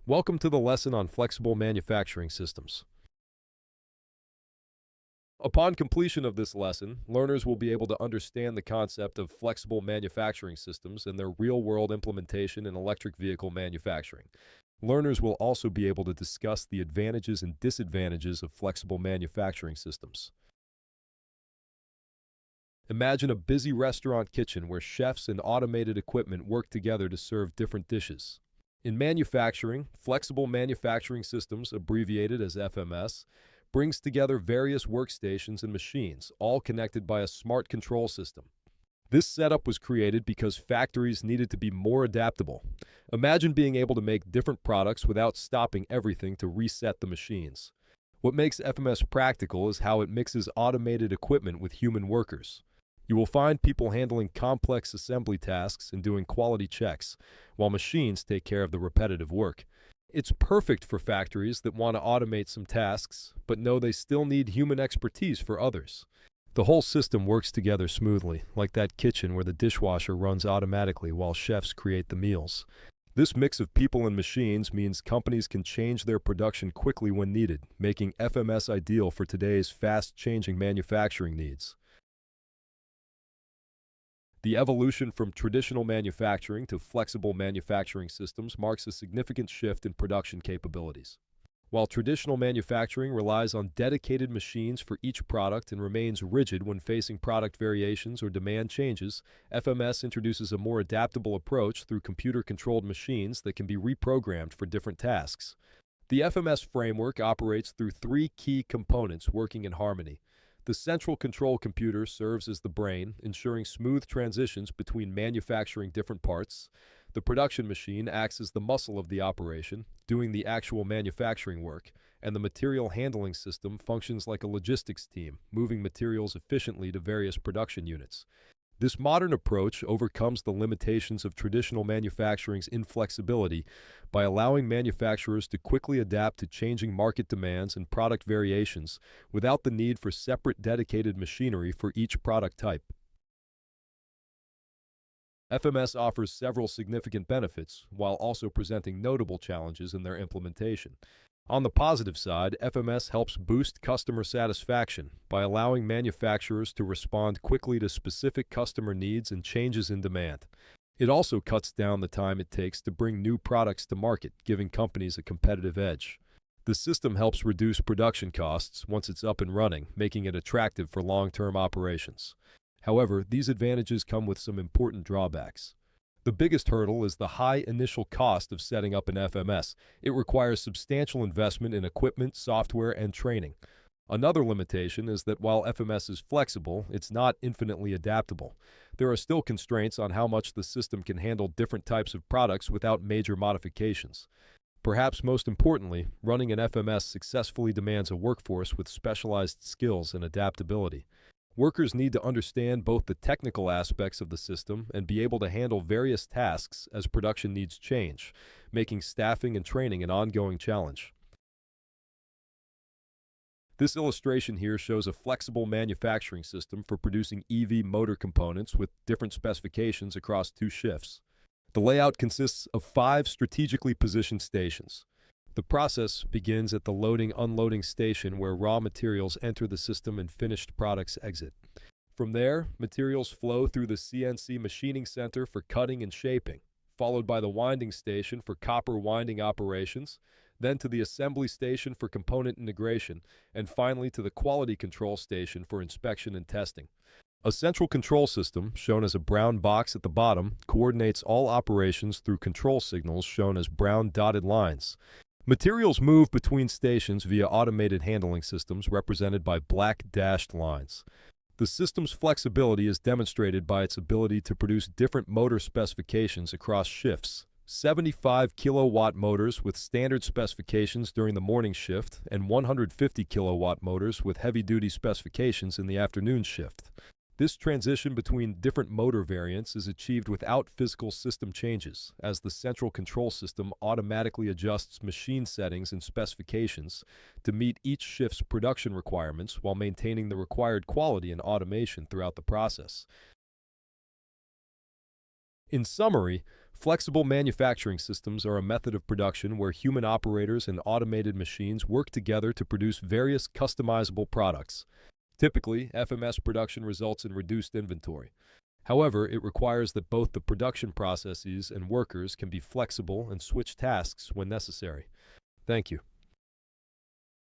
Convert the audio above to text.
Welcome to the lesson on flexible manufacturing systems. Upon completion of this lesson, learners will be able to understand the concept of flexible manufacturing systems and their real-world implementation in electric vehicle manufacturing. Learners will also be able to discuss the advantages and disadvantages of flexible manufacturing systems. Imagine a busy restaurant kitchen where chefs and automated equipment work together to serve different dishes. In manufacturing, flexible manufacturing systems, abbreviated as FMS, brings together various workstations and machines, all connected by a smart control system. This setup was created because factories needed to be more adaptable. Imagine being able to make different products without stopping everything to reset the machines. What makes FMS practical is how it mixes automated equipment with human workers. You will find people handling complex assembly tasks and doing quality checks, while machines take care of the repetitive work. It's perfect for factories that want to automate some tasks, but know they still need human expertise for others. The whole system works together smoothly, like that kitchen where the dishwasher runs automatically while chefs create the meals. This mix of people and machines means companies can change their production quickly when needed, making FMS ideal for today's fast-changing manufacturing needs. The evolution from traditional manufacturing to flexible manufacturing systems marks a significant shift in production capabilities. While traditional manufacturing relies on dedicated machines for each product and remains rigid when facing product variations or demand changes, FMS introduces a more adaptable approach through computer-controlled machines that can be reprogrammed for different tasks. The FMS framework operates through three key components working in harmony. The central control computer serves as the brain, ensuring smooth transitions between manufacturing different parts. The production machine acts as the muscle of the operation, doing the actual manufacturing work, and the material handling system functions like a logistics team, moving materials efficiently to various production units. This modern approach overcomes the limitations of traditional manufacturing's inflexibility by allowing manufacturers to quickly adapt to changing market demands and product variations without the need for separate dedicated machinery for each product type. FMS offers several significant benefits while also presenting notable challenges in their implementation. On the positive side, FMS helps boost customer satisfaction by allowing manufacturers to respond quickly to specific customer needs and changes in demand. It also cuts down the time it takes to bring new products to market, giving companies a competitive edge. The system helps reduce production costs once it's up and running, making it attractive for long-term operations. However, these advantages come with some important drawbacks. The biggest hurdle is the high initial cost of setting up an FMS. It requires substantial investment in equipment, software, and training. Another limitation is that while FMS is flexible, it's not infinitely adaptable. There are still constraints on how much the system can handle different types of products without major modifications. Perhaps most importantly, running an FMS successfully demands a workforce with specialized skills and adaptability. Workers need to understand both the technical aspects of the system and be able to handle various tasks as production needs change, making staffing and training an ongoing challenge. This illustration here shows a flexible manufacturing system for producing EV motor components with different specifications across 2 shifts. The layout consists of 5 strategically positioned stations. The process begins at the loading-unloading station where raw materials enter the system and finished products exit. From there, materials flow through the CNC machining center for cutting and shaping, followed by the winding station for copper winding operations, then to the assembly station for component integration, and finally to the quality control station for inspection and testing. A central control system, shown as a brown box at the bottom, coordinates all operations through control signals shown as brown dotted lines. Materials move between stations via automated handling systems represented by black dashed lines. The system's flexibility is demonstrated by its ability to produce different motor specifications across shifts. 75 kilowatt motors with standard specifications during the morning shift and 150 kilowatt motors with heavy-duty specifications in the afternoon shift. This transition between different motor variants is achieved without physical system changes, as the central control system automatically adjusts machine settings and specifications to meet each shift's production requirements while maintaining the required quality and automation throughout the process. In summary, flexible manufacturing systems are a method of production where human operators and automated machines work together to produce various customizable products. Typically, FMS production results in reduced inventory. However, it requires that both the production processes and workers can be flexible and switch tasks when necessary. Thank you.